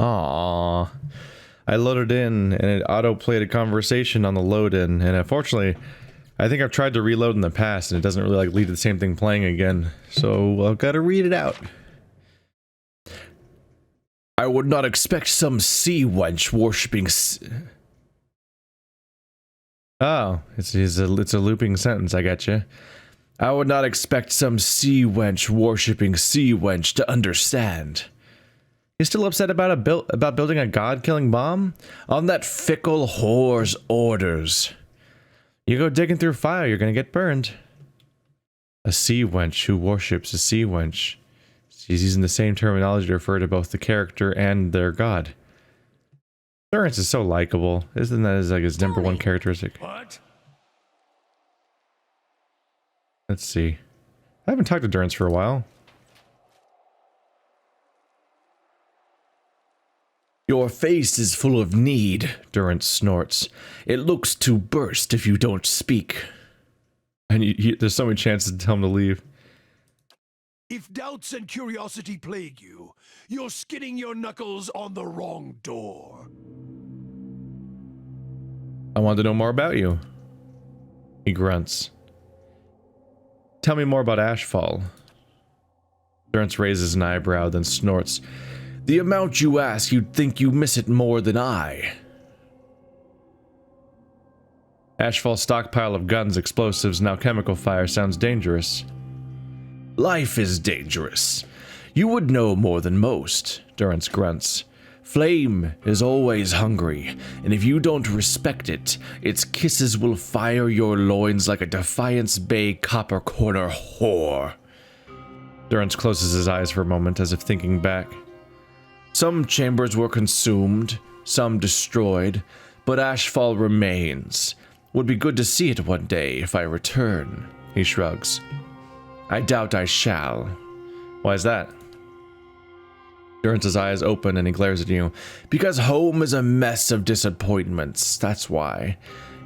Aww. I loaded in and it auto-played a conversation on the load-in, and unfortunately, I think I've tried to reload in the past and it doesn't really like lead to the same thing playing again. So I've got to read it out. I would not expect some sea wench worshipping. Oh, it's a looping sentence. I got you. I would not expect some sea wench worshipping sea wench to understand. You're still upset about building a god-killing bomb? On that fickle whore's orders. You go digging through fire, you're gonna get burned. A sea wench who worships a sea wench. She's using the same terminology to refer to both the character and their god. Durance is so likable. Isn't that his number one characteristic? What? Let's see. I haven't talked to Durance for a while. Your face is full of need, Durance snorts. It looks to burst if you don't speak. And there's so many chances to tell him to leave. If doubts and curiosity plague you, you're skidding your knuckles on the wrong door. I want to know more about you. He grunts. Tell me more about Ashfall. Durance raises an eyebrow, then snorts. The amount you ask, you'd think you miss it more than I. Ashfall's stockpile of guns, explosives, and alchemical fire sounds dangerous. Life is dangerous. You would know more than most, Durance grunts. Flame is always hungry, and if you don't respect it, its kisses will fire your loins like a Defiance Bay Copper Corner whore. Durance closes his eyes for a moment as if thinking back. Some chambers were consumed, some destroyed, but Ashfall remains. Would be good to see it one day if I return, he shrugs. I doubt I shall. Why is that? Durance's eyes open and he glares at you. Because home is a mess of disappointments, that's why.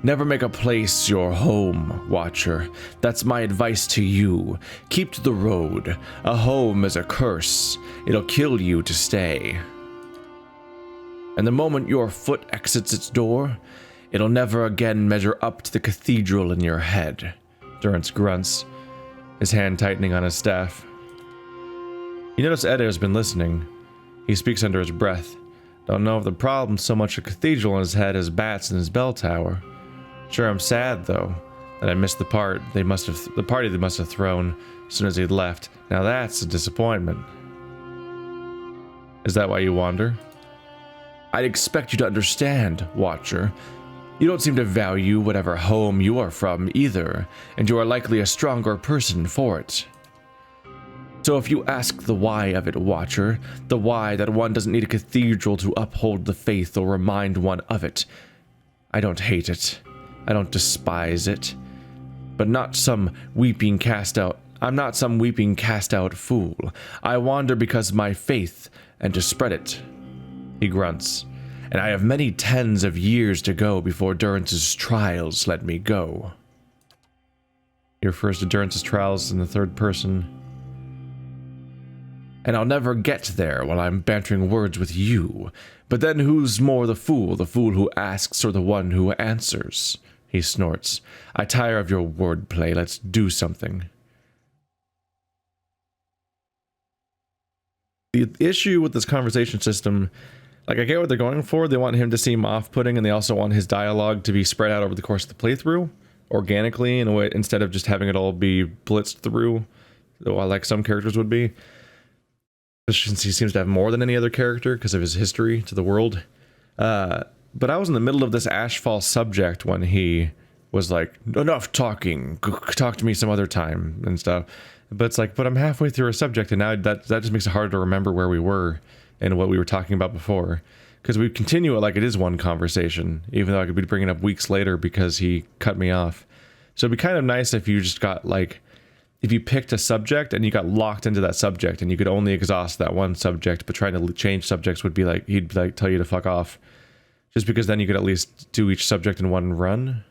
Never make a place your home, Watcher. That's my advice to you. Keep to the road. A home is a curse. It'll kill you to stay. And the moment your foot exits its door, it'll never again measure up to the cathedral in your head. Durance grunts, his hand tightening on his staff. You notice Edo has been listening. He speaks under his breath. Don't know if the problem's so much a cathedral in his head as bats in his bell tower. Sure, I'm sad though that I missed the party they must have thrown as soon as he'd left. Now that's a disappointment. Is that why you wander? I'd expect you to understand, Watcher. You don't seem to value whatever home you are from either, and you are likely a stronger person for it. So if you ask the why of it, Watcher, the why that one doesn't need a cathedral to uphold the faith or remind one of it, I don't hate it. I don't despise it. But not some weeping cast out. I'm not some weeping cast out fool. I wander because my faith and to spread it. He grunts. And I have many tens of years to go before Durance's trials let me go. He refers to Durance's trials in the third person. And I'll never get there while I'm bantering words with you. But then who's more the fool who asks or the one who answers? He snorts. I tire of your wordplay. Let's do something. The issue with this conversation system, like, I get what they're going for. They want him to seem off-putting, and they also want his dialogue to be spread out over the course of the playthrough, organically, in a way, instead of just having it all be blitzed through, like some characters would be. Since he seems to have more than any other character because of his history to the world. But I was in the middle of this Ashfall subject when he was like, enough talking, talk to me some other time and stuff. But it's like, but I'm halfway through a subject, and now that just makes it hard to remember where we were and what we were talking about before. Because we continue it like it is one conversation, even though I could be bringing up weeks later because he cut me off. So it'd be kind of nice if you just got, like, if you picked a subject and you got locked into that subject and you could only exhaust that one subject, but trying to change subjects would be like, he'd like tell you to fuck off. Just because then you could at least do each subject in one run.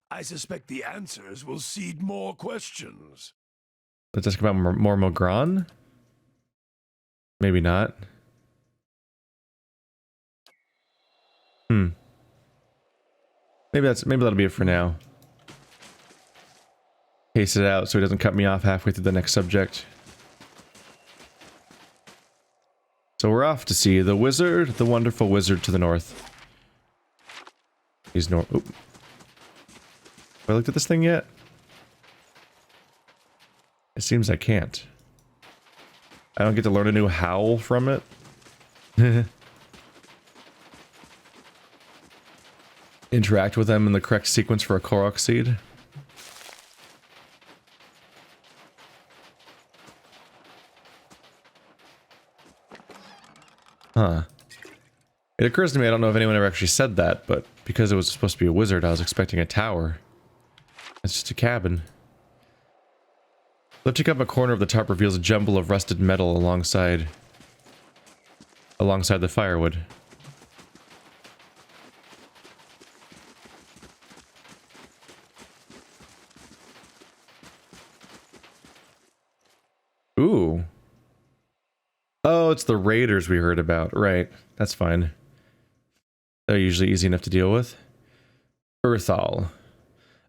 I suspect the answers will seed more questions. Let's ask about more Mogran. Maybe not. Maybe that'll be it for now. Pace it out so he doesn't cut me off halfway through the next subject. So we're off to see the wizard, the wonderful wizard to the north. He's north. Oop. Have I looked at this thing yet? It seems I can't. I don't get to learn a new howl from it. Interact with them in the correct sequence for a Korok seed. Huh. It occurs to me I don't know if anyone ever actually said that, but because it was supposed to be a wizard, I was expecting a tower. It's just a cabin. Lifting up a corner of the top reveals a jumble of rusted metal alongside the firewood. Ooh. Oh, it's the raiders we heard about. Right. That's fine. They're usually easy enough to deal with. Earthal.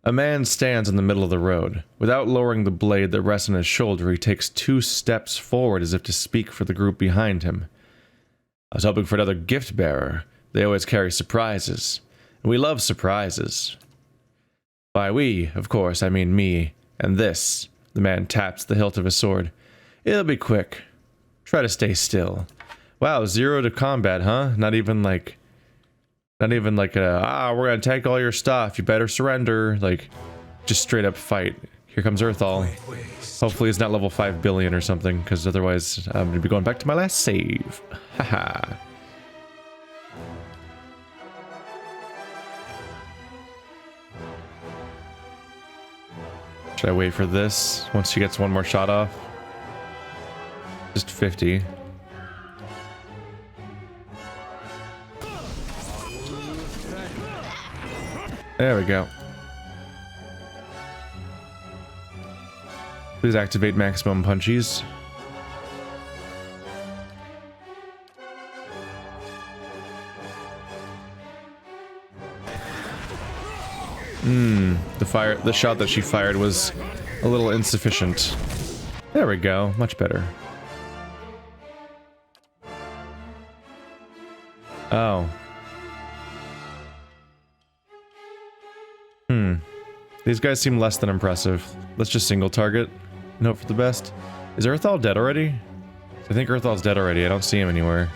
A man stands in the middle of the road. Without lowering the blade that rests on his shoulder, he takes 2 steps forward as if to speak for the group behind him. I was hoping for another gift bearer. They always carry surprises. And we love surprises. By we, of course, I mean me. And this. The man taps the hilt of his sword. It'll be quick. Try to stay still. Wow, 0 to combat, huh? Not even like a, we're gonna take all your stuff, you better surrender. Like, just straight up fight. Here comes Earthal. Hopefully it's not level 5 billion or something, because otherwise I'm gonna be going back to my last save. Haha. Should I wait for this once she gets one more shot off? Just 50. There we go. Please activate maximum punchies. The shot that she fired was a little insufficient. There we go, much better. Oh. These guys seem less than impressive. Let's just single target and hope for the best. Is Earthal dead already? I think Earthal's dead already. I don't see him anywhere.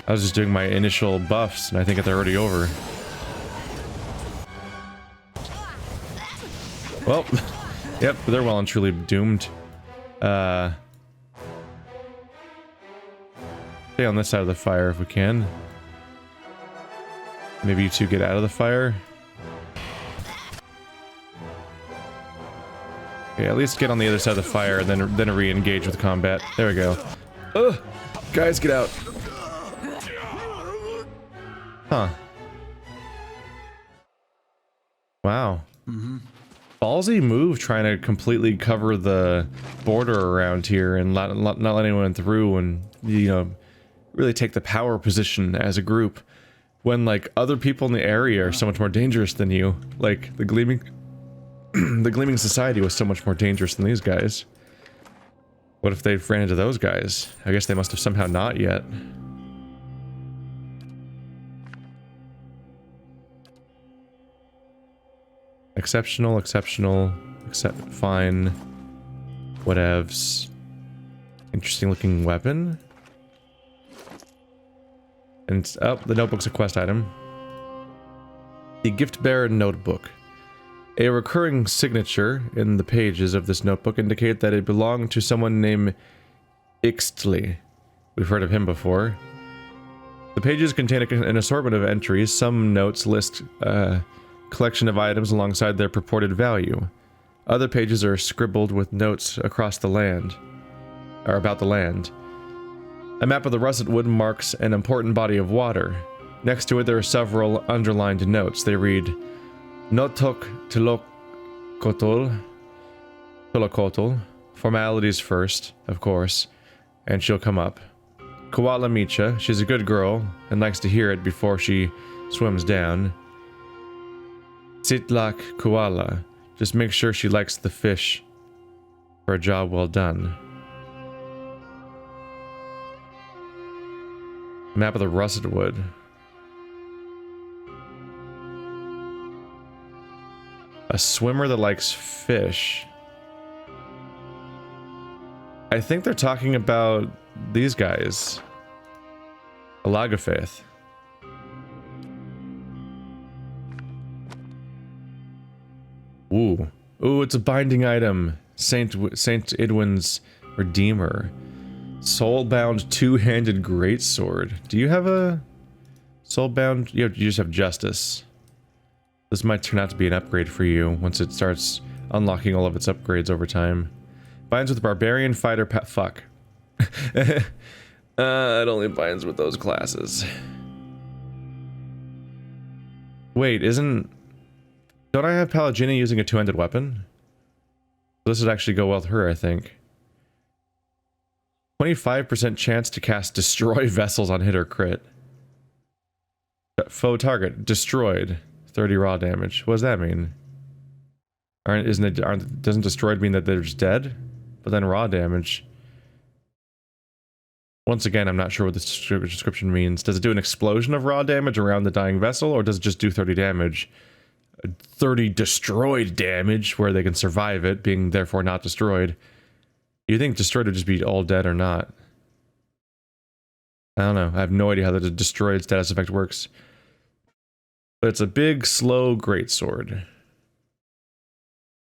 I was just doing my initial buffs and I think they're already over. Well, yep, they're well and truly doomed. Stay on this side of the fire if we can. Maybe you two get out of the fire. Okay, at least get on the other side of the fire and then re-engage with combat. There we go. Ugh! Guys, get out! Huh. Wow. Ballsy move trying to completely cover the border around here and not let anyone through and, you know, really take the power position as a group. When, like, other people in the area are so much more dangerous than you. Like, the Gleaming... the Gleaming Society was so much more dangerous than these guys. What if they ran into those guys? I guess they must have somehow not yet. Exceptional, fine. Whatevs. Interesting looking weapon. And the notebook's a quest item. The Gift Bearer Notebook. A recurring signature in the pages of this notebook indicate that it belonged to someone named Ixtli. We've heard of him before. The pages contain an assortment of entries. Some notes list a collection of items alongside their purported value. Other pages are scribbled with notes across the land, or about the land. A map of the russet wood marks an important body of water. Next to it there are several underlined notes. They read, Notok Tulokotol, Formalities first, of course. And she'll come up. Koala Micha, she's a good girl and likes to hear it before she swims down. Sitlak Koala, just make sure she likes the fish for a job well done. Map of the Russet Wood. A swimmer that likes fish. I think they're talking about these guys. Alagafaith. Ooh. Ooh, it's a binding item. Saint Idwin's Redeemer. Soulbound two-handed greatsword. Do you have a soulbound? You just have justice. This might turn out to be an upgrade for you once it starts unlocking all of its upgrades over time. Binds with barbarian, fighter, fuck. It only binds with those classes. Wait, don't I have Palagina using a two-handed weapon? This would actually go well with her, I think. 25% chance to cast Destroy Vessels on hit or crit. Foe target destroyed. 30 raw damage. What does that mean? Doesn't destroyed mean that they're just dead? But then raw damage. Once again, I'm not sure what this description means. Does it do an explosion of raw damage around the dying vessel, or does it just do 30 damage? 30 destroyed damage, where they can survive it, being therefore not destroyed. You think destroyed would just be all dead or not? I don't know. I have no idea how the destroyed status effect works. But it's a big, slow greatsword.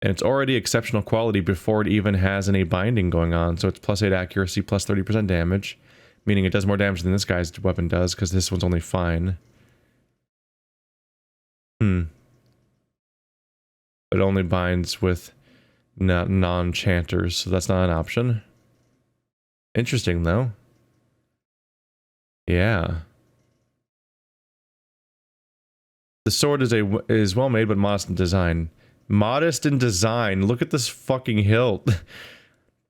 And it's already exceptional quality before it even has any binding going on. So it's +8 accuracy, plus 30% damage. Meaning it does more damage than this guy's weapon does, because this one's only fine. It only binds with non-chanters, so that's not an option. Interesting, though. Yeah. The sword is well made, but modest in design. Modest in design. Look at this fucking hilt.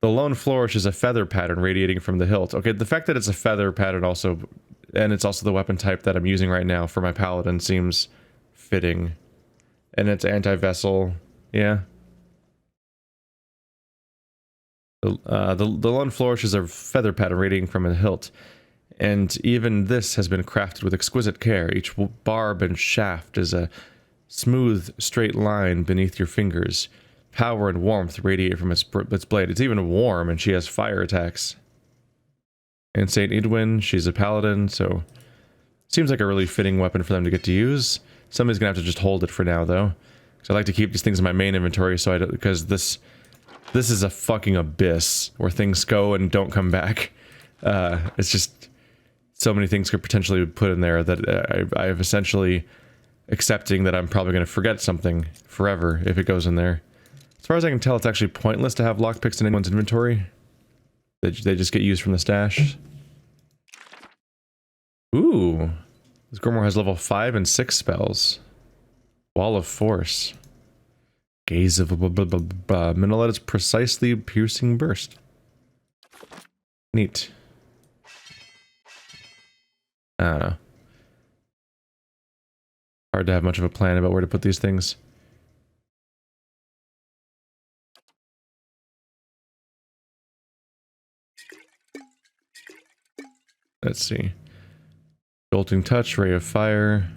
The lone flourish is a feather pattern radiating from the hilt. Okay, the fact that it's a feather pattern also, and it's also the weapon type that I'm using right now for my paladin, seems fitting. And it's anti-vessel. Yeah. The lone flourish is a feather pattern radiating from a hilt. And even this has been crafted with exquisite care. Each barb and shaft is a smooth, straight line beneath your fingers. Power and warmth radiate from its blade. It's even warm, and she has fire attacks. And Saint Idwin, she's a paladin, so seems like a really fitting weapon for them to get to use. Somebody's gonna have to just hold it for now, though, because I like to keep these things in my main inventory. So because this is a fucking abyss where things go and don't come back. It's just so many things could potentially be put in there that I've essentially accepting that I'm probably going to forget something forever if it goes in there. As far as I can tell, it's actually pointless to have lockpicks in anyone's inventory. They just get used from the stash. Ooh. This Grimoire has level 5 and 6 spells. Wall of Force. Gaze of Minolet's precisely piercing burst. Neat. I don't know. Hard to have much of a plan about where to put these things. Let's see. Jolting Touch, Ray of Fire.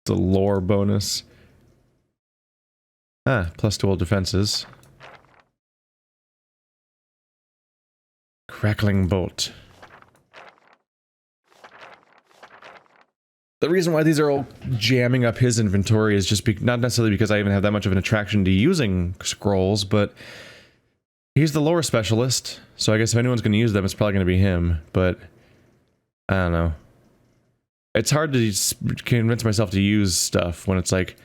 It's a lore bonus. Ah, +2 all defenses. Crackling Bolt. The reason why these are all jamming up his inventory is just not necessarily because I even have that much of an attraction to using scrolls, but he's the lore specialist, so I guess if anyone's going to use them, it's probably going to be him, but I don't know. It's hard to convince myself to use stuff when it's like,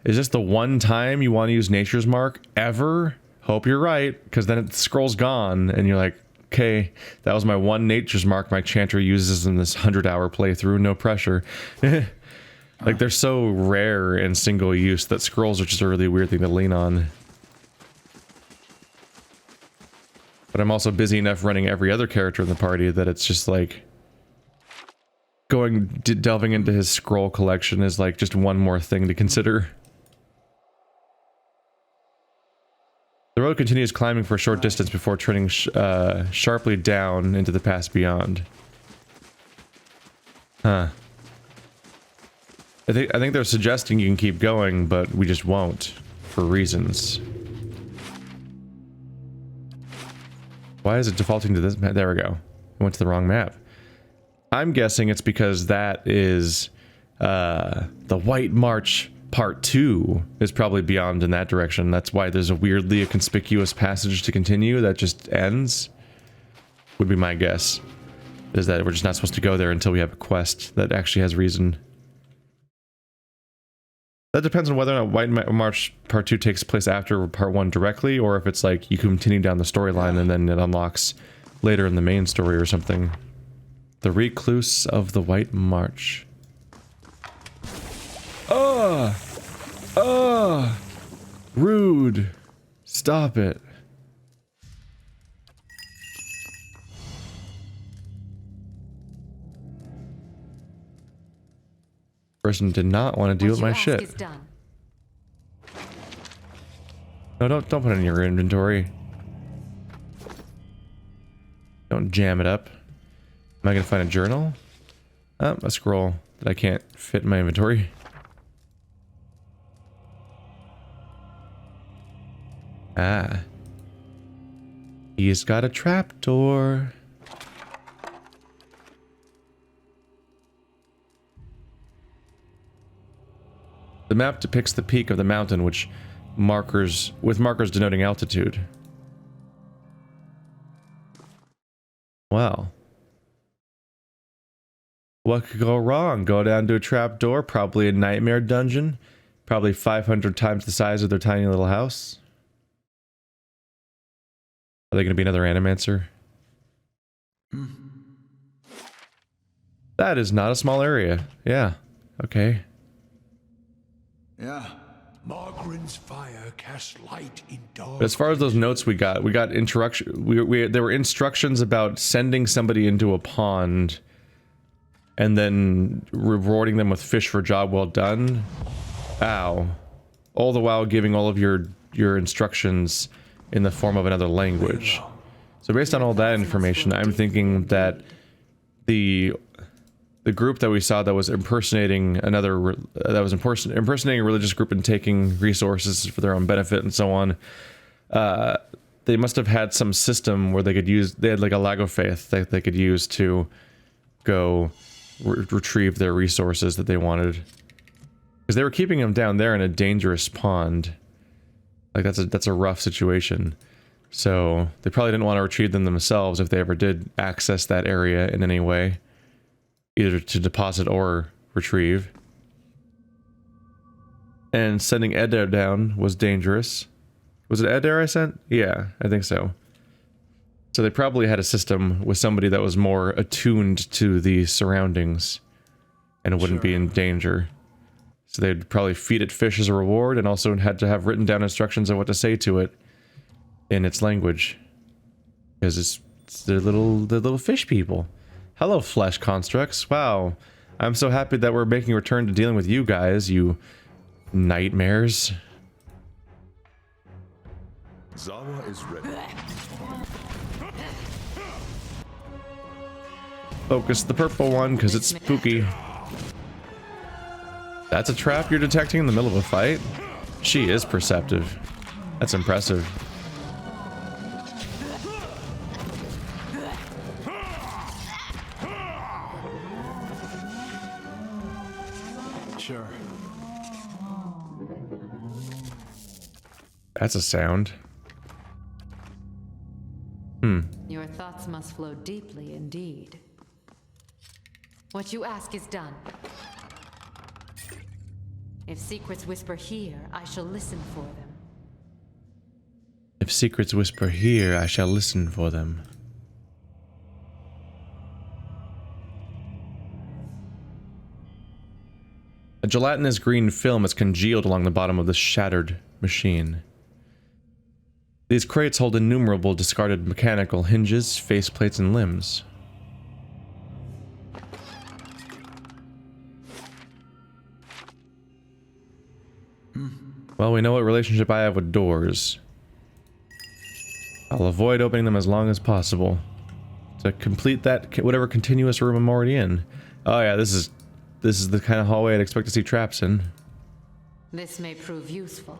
is this the one time you want to use Nature's Mark ever? Hope you're right, because then the scroll's gone, and you're like, okay, that was my one Nature's Mark my chanter uses in this 100-hour playthrough, no pressure. Like, they're so rare and single use that scrolls are just a really weird thing to lean on. But I'm also busy enough running every other character in the party that it's just like... delving into his scroll collection is like just one more thing to consider. The road continues climbing for a short distance before turning sharply down into the pass beyond. Huh. I think they're suggesting you can keep going, but we just won't, for reasons. Why is it defaulting to this map? There we go. I went to the wrong map. I'm guessing it's because that is the White March Part 2 is probably beyond in that direction. That's why there's a weirdly conspicuous passage to continue that just ends. Would be my guess. Is that we're just not supposed to go there until we have a quest that actually has reason. That depends on whether or not White March Part 2 takes place after Part 1 directly, or if it's like you continue down the storyline and then it unlocks later in the main story or something. The Recluse of the White March. Rude. Stop it. Person did not want to deal with my shit. No, don't put it in your inventory. Don't jam it up. Am I gonna find a journal? Oh, a scroll that I can't fit in my inventory. Ah. He's got a trapdoor. The map depicts the peak of the mountain, with markers denoting altitude. Wow. What could go wrong? Go down to a trapdoor, probably a nightmare dungeon, probably 500 times the size of their tiny little house. Are they going to be another Animancer? That is not a small area. Yeah. Okay. Yeah. Margaren's fire casts light in dark. But as far as those notes we got instruction. There were instructions about sending somebody into a pond, and then rewarding them with fish for job well done. Ow. All the while giving all of your instructions in the form of another language. So based on all that information, I'm thinking that the group that we saw that was impersonating impersonating a religious group and taking resources for their own benefit and so on, they must have had some system where they had like a Lago Faith that they could use to go retrieve their resources that they wanted. Because they were keeping them down there in a dangerous pond. Like that's a rough situation. So they probably didn't want to retrieve them themselves if they ever did access that area in any way. Either to deposit or retrieve. And sending Adair down was dangerous. Was it Adair I sent? Yeah, I think so. So they probably had a system with somebody that was more attuned to the surroundings and wouldn't be in danger. So they'd probably feed it fish as a reward, and also had to have written down instructions on what to say to it in its language. Because they're little fish people. Hello, flesh constructs. Wow. I'm so happy that we're making a return to dealing with you guys, you nightmares. Zawa is ready. Focus the purple one, because it's spooky. That's a trap you're detecting in the middle of a fight? She is perceptive. That's impressive. Sure. That's a sound. Your thoughts must flow deeply indeed. What you ask is done. If secrets whisper here, I shall listen for them. If secrets whisper here, I shall listen for them. A gelatinous green film is congealed along the bottom of the shattered machine. These crates hold innumerable discarded mechanical hinges, faceplates, and limbs. Well, we know what relationship I have with doors. I'll avoid opening them as long as possible. To complete that, whatever continuous room I'm already in. Oh yeah, this is the kind of hallway I'd expect to see traps in. This may prove useful.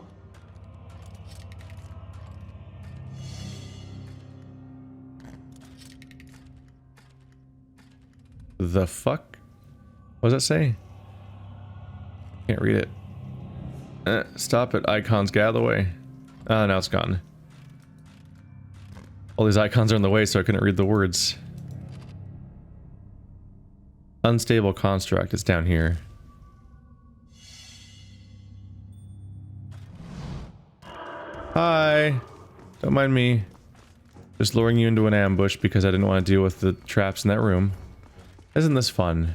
The fuck? What does that say? Can't read it. Stop it, icons, get out of the way. Oh, now it's gone. All these icons are in the way, so I couldn't read the words. Unstable construct, it's down here. Hi! Don't mind me. Just luring you into an ambush because I didn't want to deal with the traps in that room. Isn't this fun?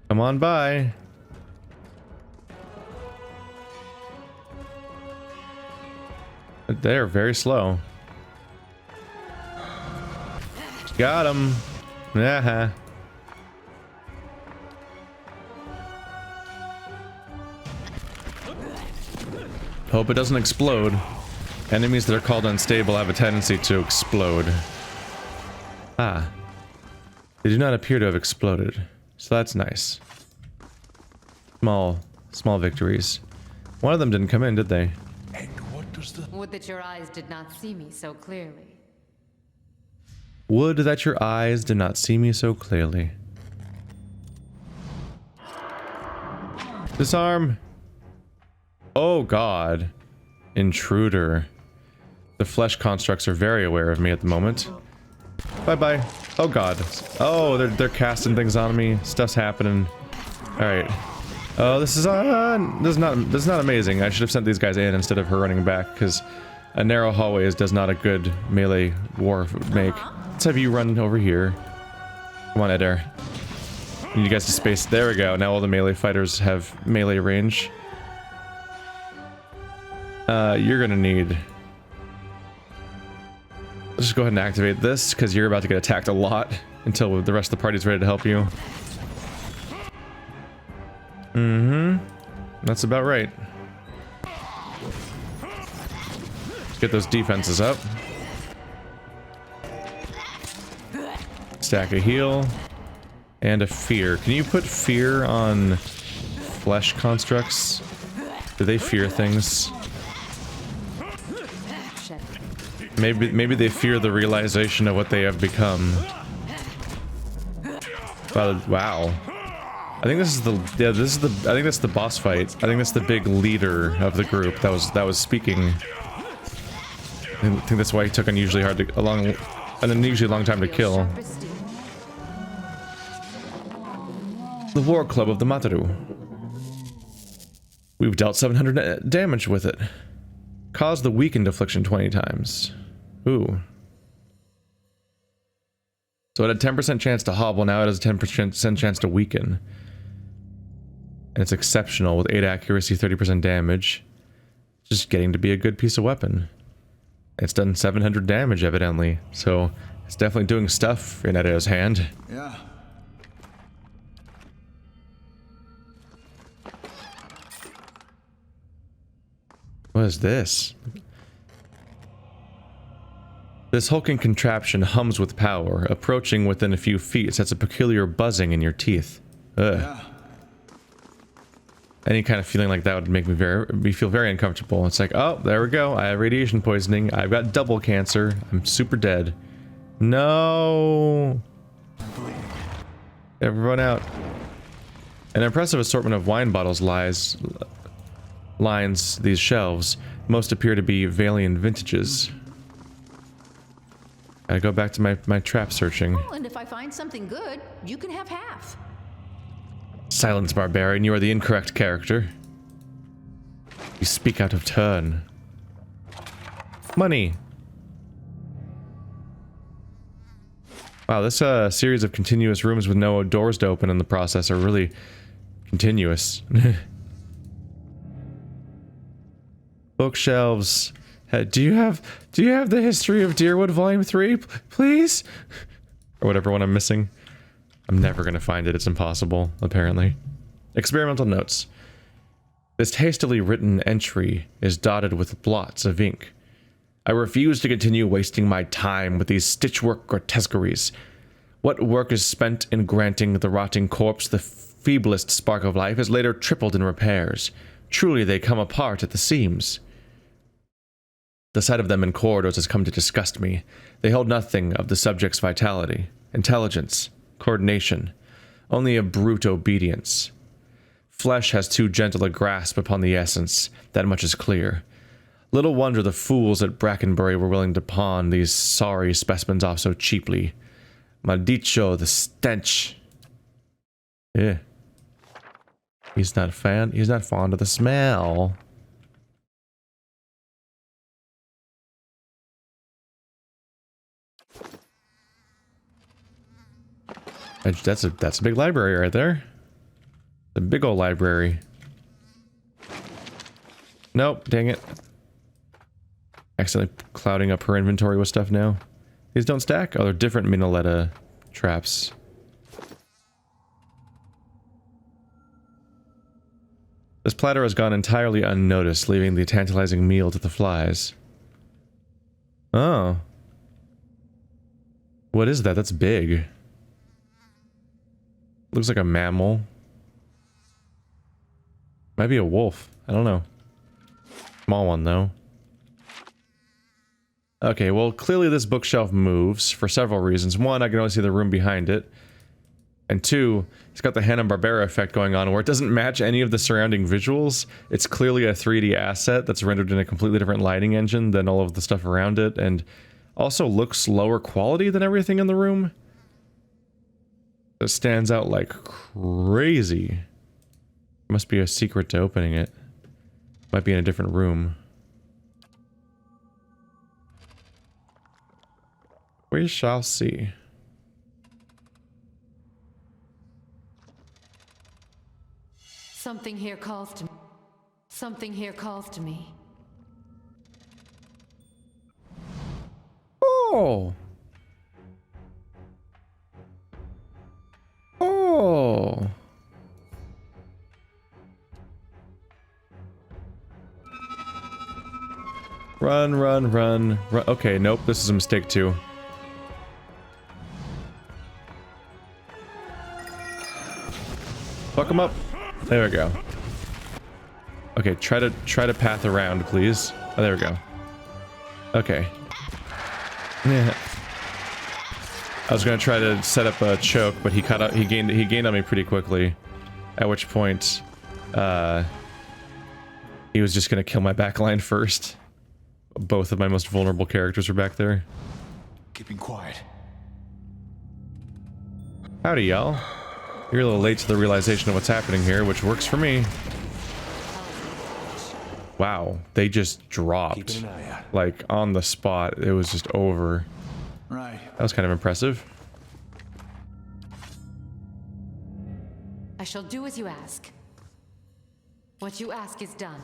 Come on by. They're very slow. Got him. Yeah. Hope it doesn't explode. Enemies that are called unstable have a tendency to explode. Ah. They do not appear to have exploded. So that's nice. Small victories. One of them didn't come in, did they? Would that your eyes did not see me so clearly. Would that your eyes did not see me so clearly. Disarm! Oh god. Intruder. The flesh constructs are very aware of me at the moment. Bye-bye. Oh god. Oh, they're casting things on me. Stuff's happening. Alright. Oh, this is not amazing. I should have sent these guys in instead of her running back, because a narrow hallway does not a good melee war make. Let's have you run over here. Come on, Adair. Need you guys to space. There we go. Now all the melee fighters have melee range. You're gonna need... Let's just go ahead and activate this, because you're about to get attacked a lot until the rest of the party's ready to help you. That's about right. Get those defenses up. Stack a heal. And a fear. Can you put fear on flesh constructs? Do they fear things? Maybe they fear the realization of what they have become. Wow. I think this is I think that's the boss fight. I think that's the big leader of the group that was speaking. I think that's why he took an unusually long time to kill. The War Club of the Mataru. We've dealt 700 damage with it. Caused the weakened affliction 20 times. Ooh. So it had a 10% chance to hobble, now it has a 10% chance to weaken. And it's exceptional with 8 accuracy, 30% damage. Just getting to be a good piece of weapon. It's done 700 damage, evidently. So it's definitely doing stuff in Edo's hand. Yeah. What is this? This hulking contraption hums with power. Approaching within a few feet sets a peculiar buzzing in your teeth. Ugh. Yeah. Any kind of feeling like that would make me feel very uncomfortable. It's like, oh, there we go. I have radiation poisoning. I've got double cancer. I'm super dead. No. Everyone out. An impressive assortment of wine bottles lines these shelves. Most appear to be Valiant vintages. Gotta go back to my trap searching. Oh, and if I find something good, you can have half. Silence, barbarian. You are the incorrect character. You speak out of turn. Money. Wow, this series of continuous rooms with no doors to open in the process are really Continuous. Bookshelves. Do you have the History of Deerwood Volume 3, please? Or whatever one I'm missing. I'm never gonna find it. It's impossible, apparently. Experimental notes. This hastily written entry is dotted with blots of ink. I refuse to continue wasting my time with these stitchwork grotesqueries. What work is spent in granting the rotting corpse the feeblest spark of life is later tripled in repairs. Truly they come apart at the seams. The sight of them in corridors has come to disgust me. They hold nothing of the subject's vitality, intelligence, coordination, only a brute obedience. Flesh has too gentle a grasp upon the essence, that much is clear. Little wonder the fools at Brackenbury were willing to pawn these sorry specimens off so cheaply. Maldicho, the stench. Yeah. He's not fond of the smell. That's a big library right there. A big old library. Nope, dang it. Accidentally clouding up her inventory with stuff now. These don't stack? Oh, they're different Minoletta traps. This platter has gone entirely unnoticed, leaving the tantalizing meal to the flies. Oh. What is that? That's big. Looks like a mammal. Might be a wolf. I don't know. Small one, though. Okay, well, clearly this bookshelf moves for several reasons. One, I can only see the room behind it. And two, it's got the Hanna-Barbera effect going on where it doesn't match any of the surrounding visuals. It's clearly a 3D asset that's rendered in a completely different lighting engine than all of the stuff around it, and also looks lower quality than everything in the room. It stands out like crazy. Must be a secret to opening it. Might be in a different room. We shall see. Something here calls to me. Something here calls to me. Oh. Oh. Run, run, run, run. Okay, nope, this is a mistake too. Fuck him up. There we go. Okay, try to path around, please. Oh, there we go. Okay. Yeah. I was gonna try to set up a choke, but he gained on me pretty quickly. At which point, he was just gonna kill my backline first. Both of my most vulnerable characters are back there. Keeping quiet. Howdy, y'all. You're a little late to the realization of what's happening here, which works for me. Wow, they just dropped. Keeping an eye out. Like, on the spot. It was just over. Right. That was kind of impressive. I shall do as you ask. What you ask is done.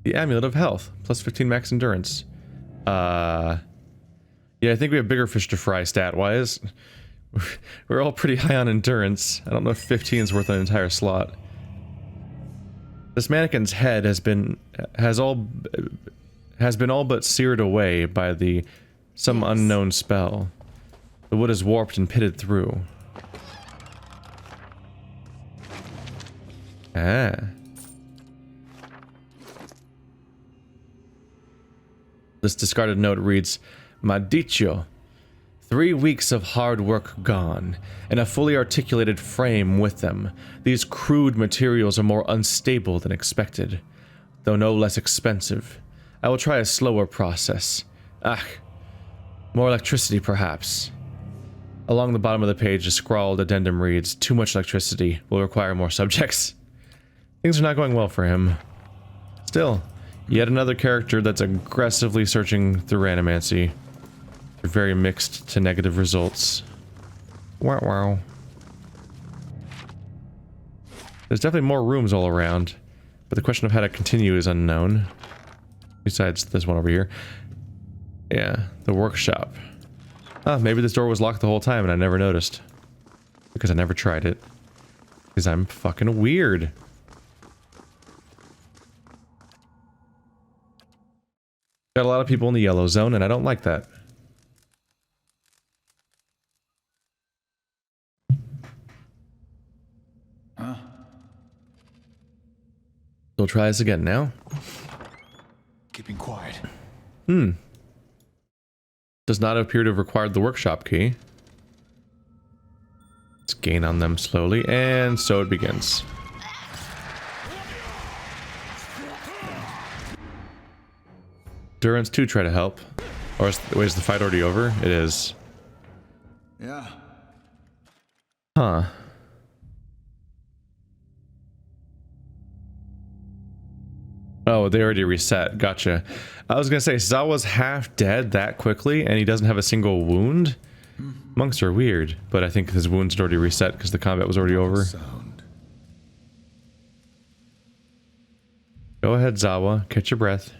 The Amulet of Health, plus 15 max endurance. Yeah, I think we have bigger fish to fry stat-wise. We're all pretty high on endurance. I don't know if 15 is worth an entire slot. This mannequin's head has been all but seared away by some unknown spell. The wood is warped and pitted through. Ah. This discarded note reads, Maldicio. 3 weeks of hard work gone, and a fully articulated frame with them. These crude materials are more unstable than expected, though no less expensive. I will try a slower process. More electricity perhaps. Along the bottom of the page, a scrawled addendum reads, Too much electricity will require more subjects. Things are not going well for him. Still, yet another character that's aggressively searching through Animancy. Very mixed to negative results. Wow, wow. There's definitely more rooms all around, but the question of how to continue is unknown. Besides this one over here. Yeah, the workshop. Ah, maybe this door was locked the whole time and I never noticed. Because I never tried it. Because I'm fucking weird. Got a lot of people in the yellow zone and I don't like that. Huh? We'll try this again now. Keeping quiet. Does not appear to have required the workshop key. Let's gain on them slowly, and so it begins. Durance 2 try to help. Or is the fight already over? It is. Yeah. Huh. Oh, they already reset. Gotcha. I was gonna say, Zawa's half dead that quickly, and he doesn't have a single wound? Monks are weird, but I think his wounds had already reset because the combat was already over. Sound. Go ahead, Zawa. Catch your breath.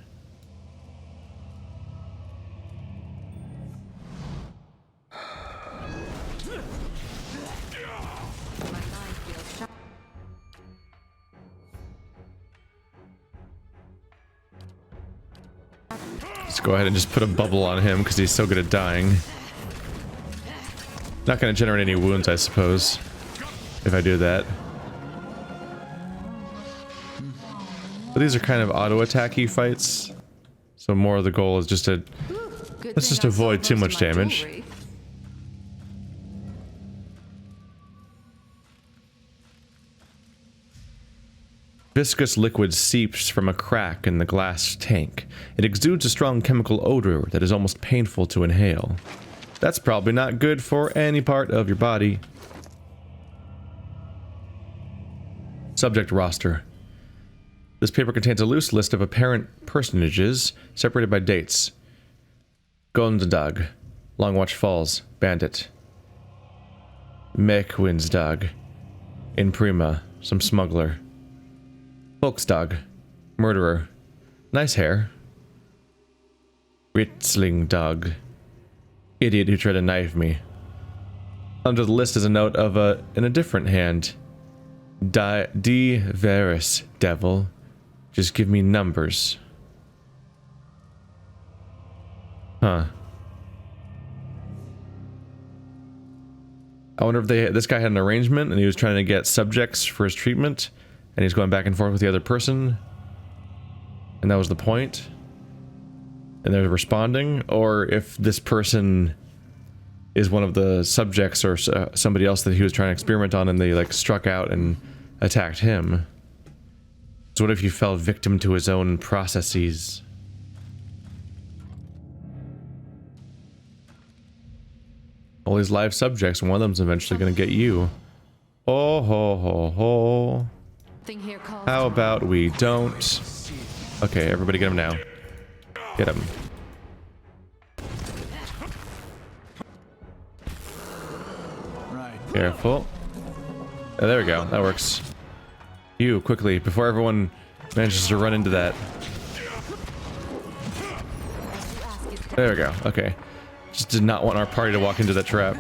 Let's go ahead and just put a bubble on him because he's so good at dying. Not going to generate any wounds, I suppose, if I do that. But these are kind of auto-attacky fights, so more of the goal is just to let's just avoid too much damage. Viscous liquid seeps from a crack in the glass tank. It exudes a strong chemical odor that is almost painful to inhale. That's probably not good for any part of your body. Subject roster. This paper contains a loose list of apparent personages, separated by dates. Gondadag, Longwatch Falls, Bandit. Mekwinsdag, Imprima, some smuggler. Volksdog, murderer. Nice hair. Ritzling dog. Idiot who tried to knife me. Under the list is a note of in a different hand. Die Varus, devil. Just give me numbers. Huh. I wonder if this guy had an arrangement and he was trying to get subjects for his treatment. And he's going back and forth with the other person. And that was the point. And they're responding. Or if this person is one of the subjects or somebody else that he was trying to experiment on and they like struck out and attacked him. So what if he fell victim to his own processes? All these live subjects, one of them's eventually gonna get you. Oh ho ho ho. How about we don't? Okay, everybody get him now. Get him. Right. Careful. Oh, there we go. That works. You, quickly, before everyone manages to run into that. There we go. Okay. Just did not want our party to walk into that trap.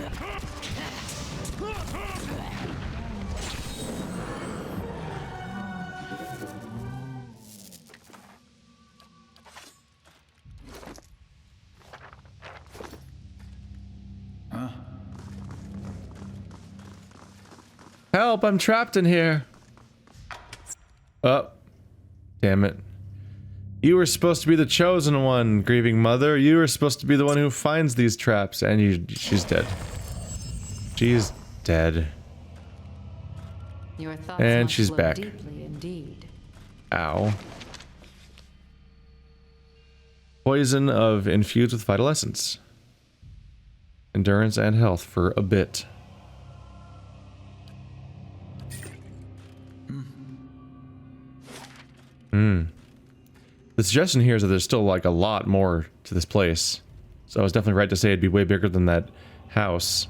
Help, I'm trapped in here. Oh. Damn it. You were supposed to be the chosen one, grieving mother. You were supposed to be the one who finds these traps, and she's dead. She's dead. And she's back. Ow. Poison of infused with vital essence. Endurance and health for a bit. The suggestion here is that there's still like a lot more to this place. So I was definitely right to say it'd be way bigger than that house.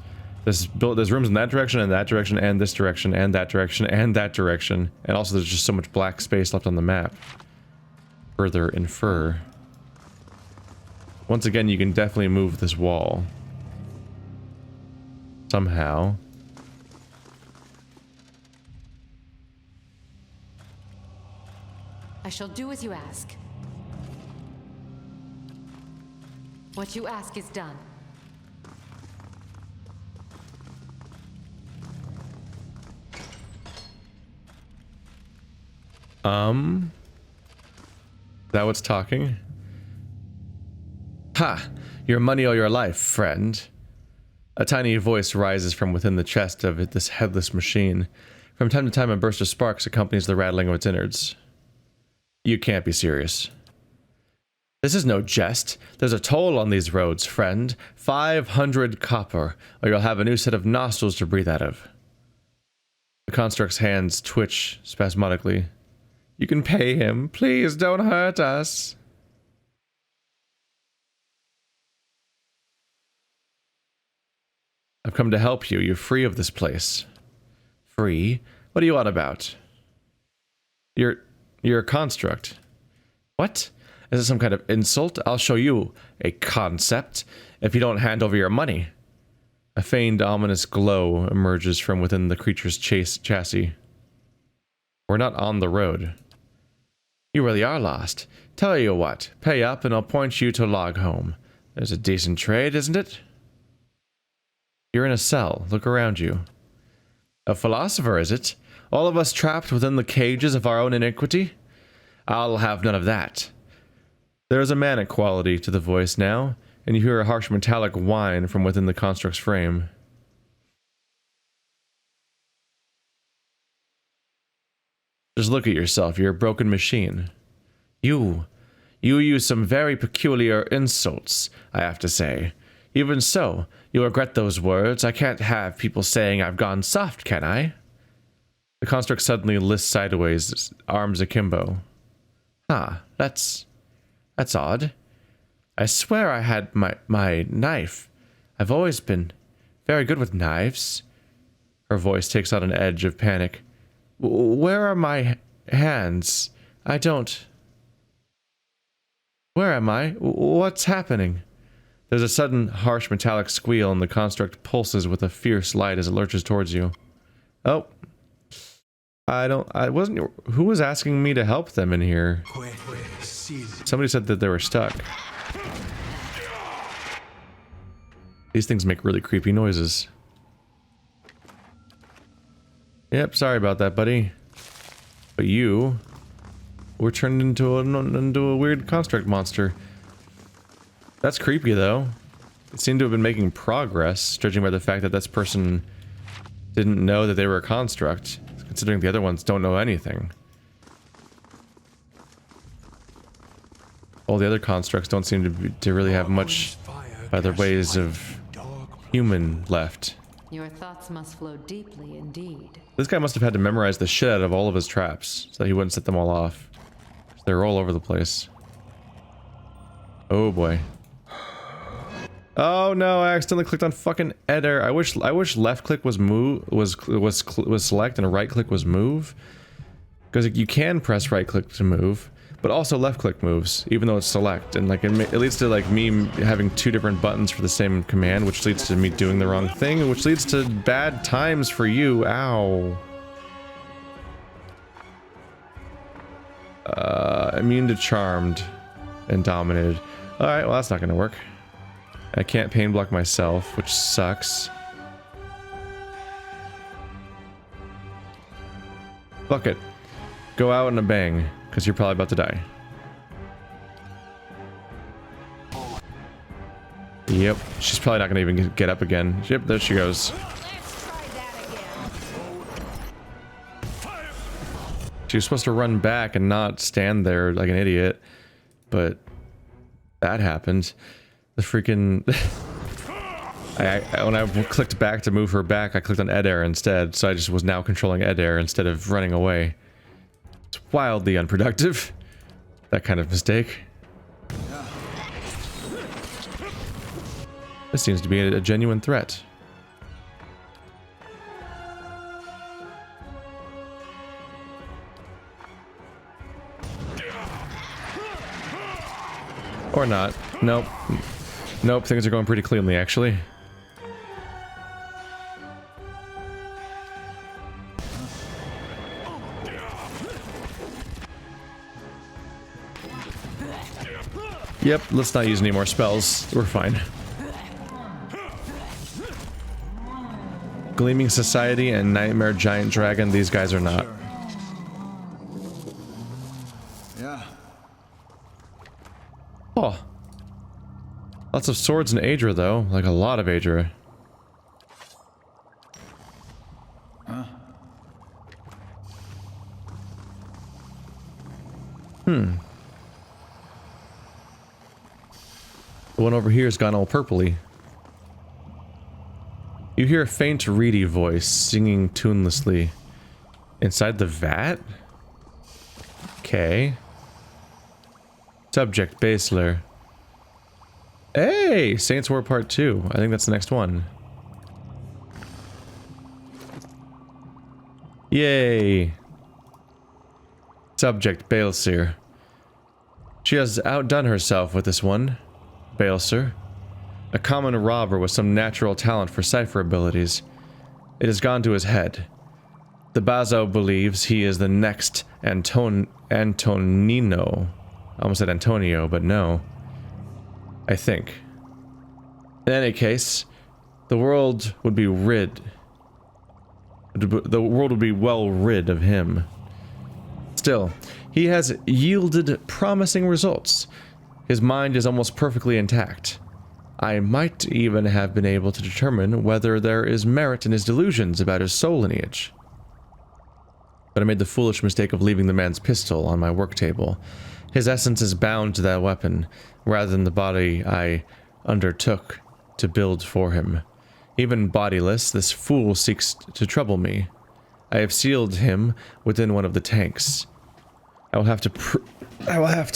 There's rooms in that direction, and that direction, and this direction, and that direction, and that direction. And also there's just so much black space left on the map. Further infer. Once again, you can definitely move this wall. Somehow. I shall do as you ask. What you ask is done. That what's talking? Ha! Your money or your life, friend. A tiny voice rises from within the chest of this headless machine. From time to time, a burst of sparks accompanies the rattling of its innards. You can't be serious. This is no jest. There's a toll on these roads, friend. 500 copper, or you'll have a new set of nostrils to breathe out of. The construct's hands twitch spasmodically. You can pay him. Please don't hurt us. I've come to help you. You're free of this place. Free? What are you on about? You're a construct. What? Is it some kind of insult? I'll show you a concept if you don't hand over your money. A feigned ominous glow emerges from within the creature's chassis. We're not on the road. You really are lost. Tell you what, pay up and I'll point you to log home. There's a decent trade, isn't it? You're in a cell. Look around you. A philosopher, is it? All of us trapped within the cages of our own iniquity? I'll have none of that. There is a manic quality to the voice now, and you hear a harsh metallic whine from within the construct's frame. Just look at yourself, you're a broken machine. You use some very peculiar insults, I have to say. Even so, you'll regret those words. I can't have people saying I've gone soft, can I? The construct suddenly lists sideways, arms akimbo. Ah, that's odd. I swear I had my knife. I've always been very good with knives. Her voice takes on an edge of panic. Where are my hands? I don't... Where am I? What's happening? There's a sudden, harsh metallic squeal and the construct pulses with a fierce light as it lurches towards you. Oh. Who was asking me to help them in here? Somebody said that they were stuck. These things make really creepy noises. Yep, sorry about that, buddy. But you were turned into a weird construct monster. That's creepy, though. It seemed to have been making progress, judging by the fact that this person didn't know that they were a construct, considering the other ones don't know anything. All the other constructs don't seem to really have much by their ways of human left. Your thoughts must flow deeply indeed. This guy must have had to memorize the shit out of all of his traps so that he wouldn't set them all off. They're all over the place. Oh boy. Oh no, I accidentally clicked on fucking edit. I wish left click was select and right click was move. Because you can press right click to move, but also left click moves, even though it's select. And like it leads to like me having two different buttons for the same command, which leads to me doing the wrong thing, which leads to bad times for you. Ow. Immune to charmed and dominated. Alright, well that's not gonna work. I can't pain block myself, which sucks. Fuck it. Go out in a bang, because you're probably about to die. Yep, she's probably not gonna even get up again. Yep, there she goes. She was supposed to run back and not stand there like an idiot, but that happened. The freaking... when I clicked back to move her back, I clicked on Ed Air instead, so I just was now controlling Ed Air instead of running away. It's wildly unproductive. That kind of mistake. This seems to be a genuine threat. Or not. Nope. Nope, things are going pretty cleanly, actually. Yep, let's not use any more spells. We're fine. Gleaming Society and Nightmare Giant Dragon, these guys are not. Yeah. Oh. Lots of swords in Adra, though. Like a lot of Adra. Huh? The one over here has gone all purpley. You hear a faint, reedy voice singing tunelessly. Inside the vat? Okay. Subject, Basler. Hey! Saints War Part 2. I think that's the next one. Yay! Subject, Balesir. She has outdone herself with this one. Balesir. A common robber with some natural talent for cipher abilities. It has gone to his head. The Bazo believes he is the next Antonino. I almost said Antonio, but no. I think. In any case, the world would be rid. The world would be well rid of him. Still, he has yielded promising results. His mind is almost perfectly intact. I might even have been able to determine whether there is merit in his delusions about his soul lineage. But I made the foolish mistake of leaving the man's pistol on my work table. His essence is bound to that weapon, rather than the body I undertook to build for him. Even bodiless, this fool seeks to trouble me. I have sealed him within one of the tanks. I will have to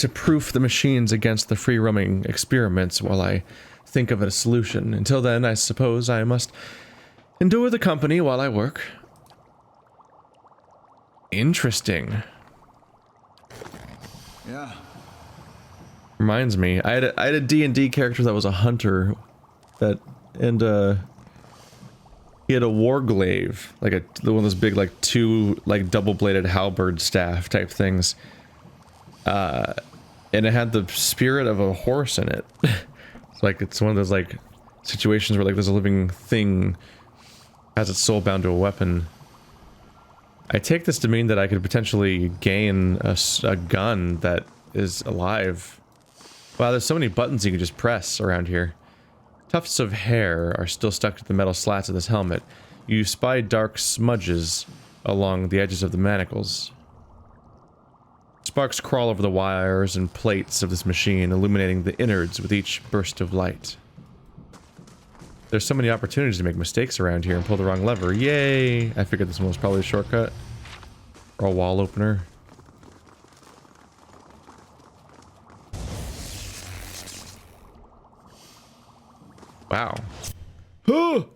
proof the machines against the free-roaming experiments while I think of a solution. Until then, I suppose I must endure the company while I work. Interesting. Yeah. Reminds me, I had a D&D character that was a hunter, he had a warglaive, like one of those big, like two, like double-bladed halberd staff type things, and it had the spirit of a horse in it. It's like it's one of those like situations where like there's a living thing has its soul bound to a weapon. I take this to mean that I could potentially gain a gun that is alive. Wow, there's so many buttons you can just press around here. Tufts of hair are still stuck to the metal slats of this helmet. You spy dark smudges along the edges of the manacles. Sparks crawl over the wires and plates of this machine, illuminating the innards with each burst of light. There's so many opportunities to make mistakes around here and pull the wrong lever. Yay! I figured this one was probably a shortcut. Or a wall opener. Wow. Oh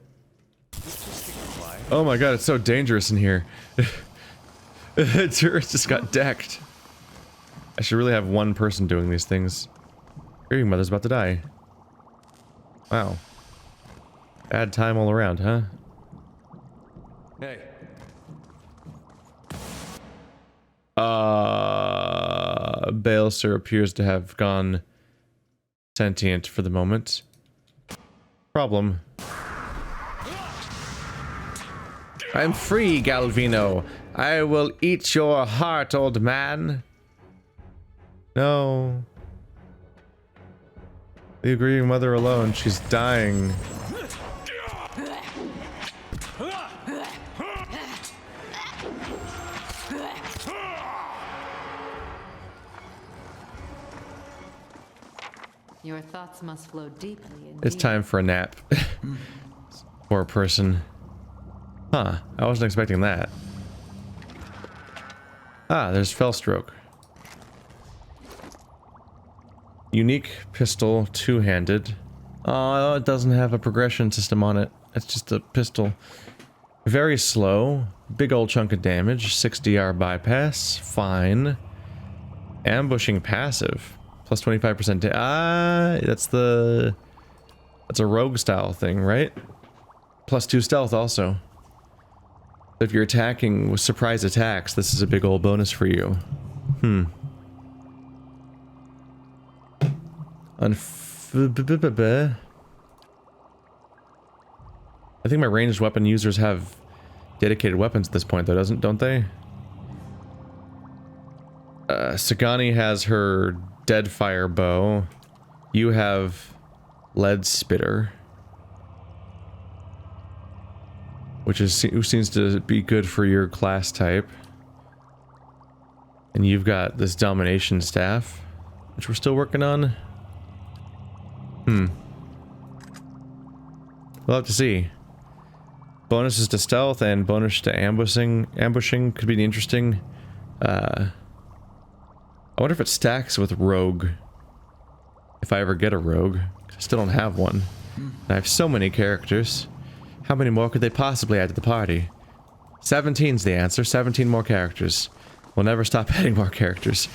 my god, it's so dangerous in here. The tourist just got decked. I should really have one person doing these things. Your mother's about to die. Wow. Bad time all around, huh? Hey. Balesir appears to have gone sentient for the moment. Problem. I'm free, Galvino. I will eat your heart, old man. No. The grieving mother alone. She's dying. Your thoughts must flow deeply indeed. It's time for a nap. Poor person. Huh. I wasn't expecting that. Ah, there's Fellstroke. Unique pistol, two-handed. Oh, it doesn't have a progression system on it. It's just a pistol. Very slow. Big old chunk of damage. 6 DR bypass. Fine. Ambushing passive. Plus 25%. That's a rogue style thing, right? Plus 2 stealth also. If you're attacking with surprise attacks, this is a big old bonus for you. I think my ranged weapon users have dedicated weapons at this point, though, don't they? Sagani has her Deadfire bow. You have Lead Spitter, which seems to be good for your class type. And you've got this Domination Staff, which we're still working on. We'll have to see. Bonuses to stealth and bonus to ambushing. Ambushing could be interesting. I wonder if it stacks with rogue. If I ever get a rogue. I still don't have one. I have so many characters. How many more could they possibly add to the party? 17's the answer. 17 more characters. We'll never stop adding more characters.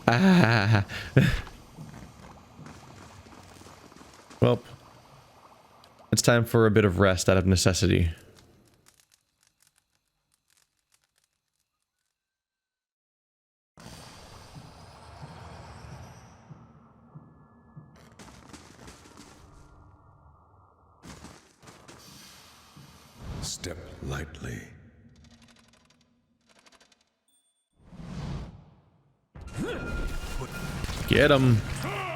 Ah. Well, it's time for a bit of rest out of necessity. Step lightly. Get him!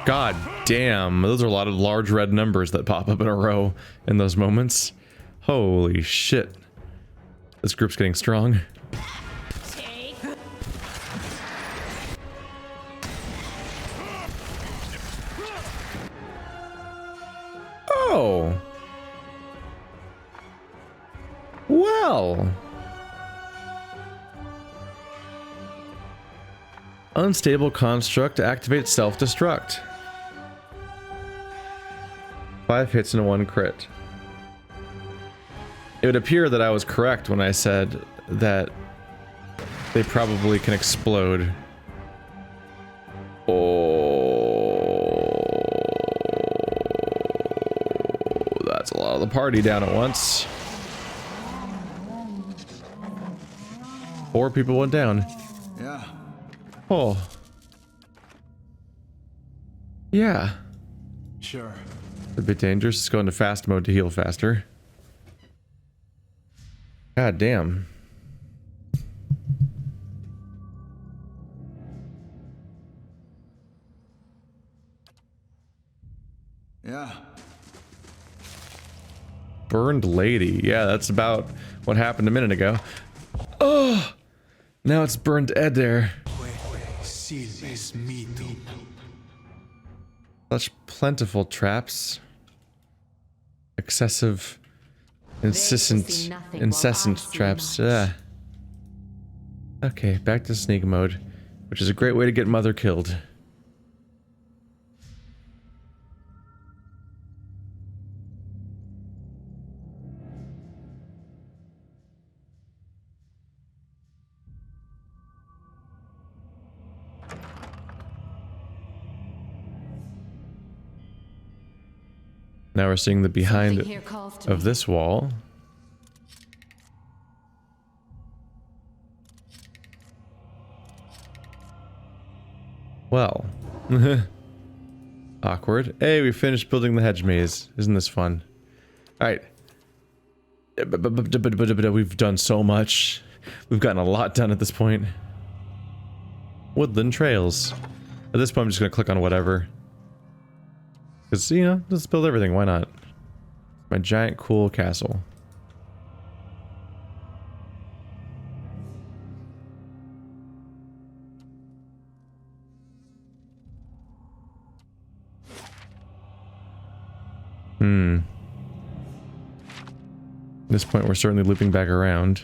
God damn, those are a lot of large red numbers that pop up in a row in those moments. Holy shit. This group's getting strong. Oh! Well... Unstable construct to activate self-destruct. 5 hits and 1 crit. It would appear that I was correct when I said that they probably can explode. Oh, that's a lot of the party down at once. 4 people went down. Yeah. Oh. Yeah. Sure. A bit dangerous. Let's go into fast mode to heal faster. God damn. Yeah. Burned lady. Yeah, that's about what happened a minute ago. Oh! Now it's burned Ed there. Such plentiful traps. Excessive, incessant traps. Okay, back to sneak mode, which is a great way to get Mother killed. Now we're seeing the behind of this wall. Well. Awkward. Hey, we finished building the hedge maze. Isn't this fun? Alright. We've done so much. We've gotten a lot done at this point. Woodland trails. At this point, I'm just going to click on whatever. Because, you know, let's build everything. Why not? My giant cool castle. At this point, we're certainly looping back around.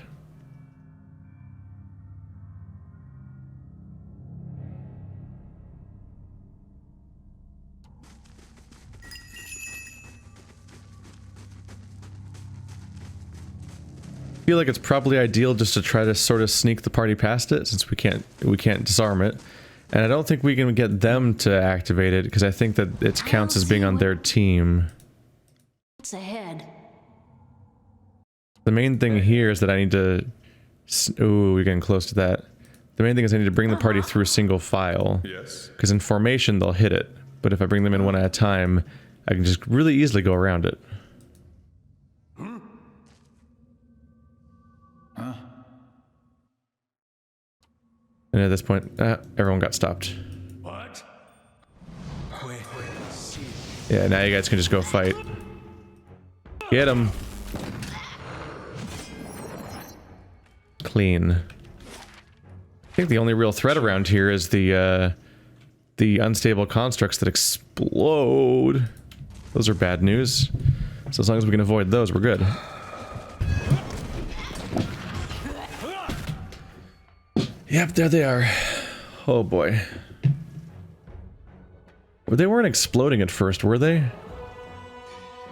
I feel like it's probably ideal just to try to sort of sneak the party past it, since we can't disarm it, And I don't think we can get them to activate it because I think that it counts as being on their team. What's ahead? The main thing here is that I need to... Ooh, we're getting close to that. The main thing is I need to bring the party through single file. Yes. Because in formation, they'll hit it. But if I bring them in one at a time, I can just really easily go around it. And at this point, everyone got stopped. What? Yeah, now you guys can just go fight. Get him. Clean. I think the only real threat around here is the unstable constructs that explode. Those are bad news. So as long as we can avoid those, we're good. Yep, there they are. Oh boy. But they weren't exploding at first, were they?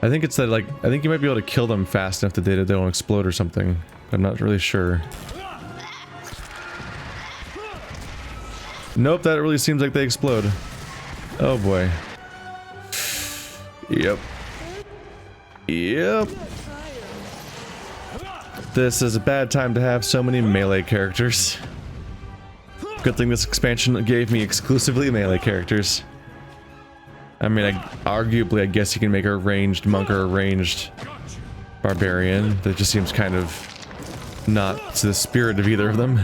I think it's that, like, I think you might be able to kill them fast enough that they don't explode or something. I'm not really sure. Nope, that really seems like they explode. Oh boy. Yep. Yep. This is a bad time to have so many melee characters. Good thing this expansion gave me exclusively melee characters. I mean, arguably, I guess you can make a ranged monk or a ranged barbarian. That just seems kind of not to the spirit of either of them.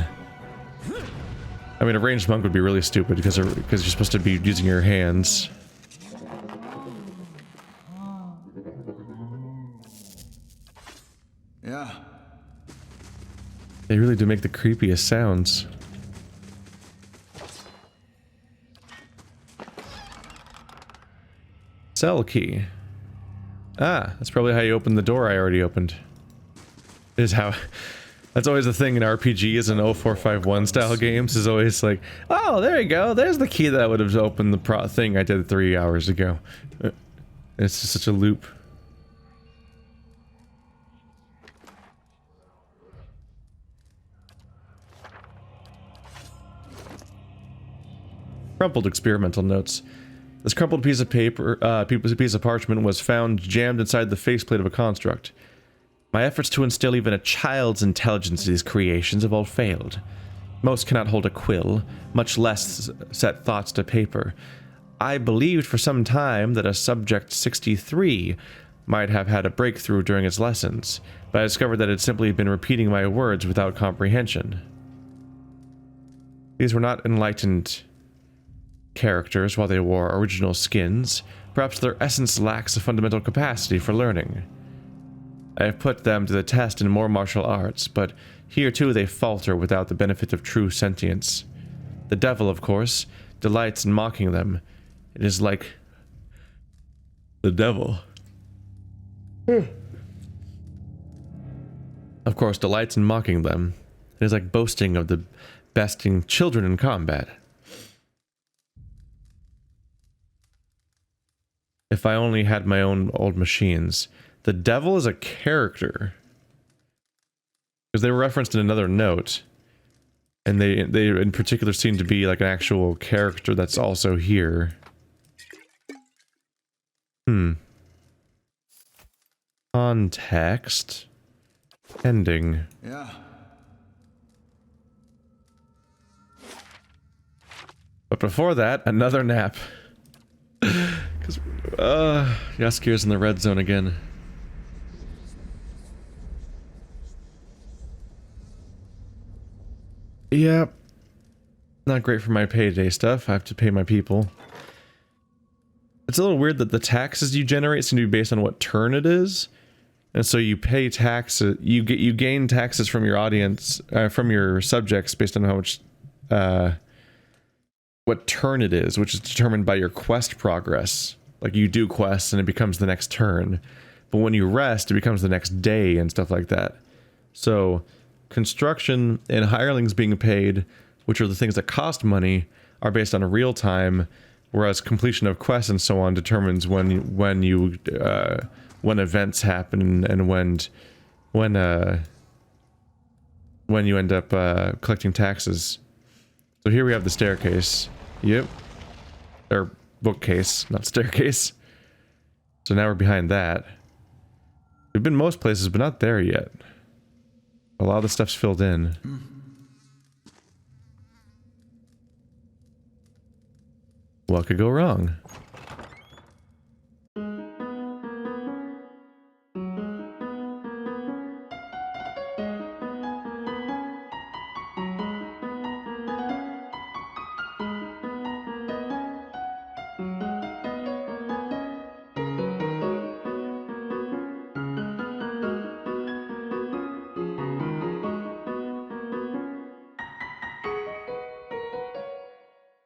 I mean, a ranged monk would be really stupid because you're supposed to be using your hands. Yeah. They really do make the creepiest sounds. Cell key. Ah, that's probably how you open the door I already opened. Is how... That's always the thing in RPGs and 0451 style games, is always like, oh, there you go, there's the key that would have opened the thing I did 3 hours ago. It's just such a loop. Crumpled experimental notes. This crumpled piece of paper, piece of parchment was found jammed inside the faceplate of a construct. My efforts to instill even a child's intelligence in these creations have all failed. Most cannot hold a quill, much less set thoughts to paper. I believed for some time that a subject 63 might have had a breakthrough during its lessons, but I discovered that it had simply been repeating my words without comprehension. These were not enlightened characters while they wore original skins. Perhaps their essence lacks a fundamental capacity for learning. I have put them to the test in more martial arts, but here too they falter without the benefit of true sentience. The devil, of course, delights in mocking them. It is like the devil. Of course, delights in mocking them. It is like boasting of the besting children in combat. If I only had my own old machines. The devil is a character. Because they were referenced in another note. And they in particular seem to be like an actual character that's also here. Context. Ending. Yeah. But before that, another nap. Because, Yaskir's in the red zone again. Yep. Not great for my payday stuff. I have to pay my people. It's a little weird that the taxes you generate seem to be based on what turn it is. And so you pay taxes, you gain taxes from your audience, from your subjects based on how much, what turn it is, which is determined by your quest progress. Like you do quests and it becomes the next turn. But when you rest, it becomes the next day and stuff like that. So construction and hirelings being paid, which are the things that cost money, are based on real time, whereas completion of quests and so on determines when events happen and when you end up collecting taxes. So here we have the staircase. Yep. Or bookcase, not staircase. So now we're behind that. We've been most places, but not there yet. A lot of the stuff's filled in. What could go wrong?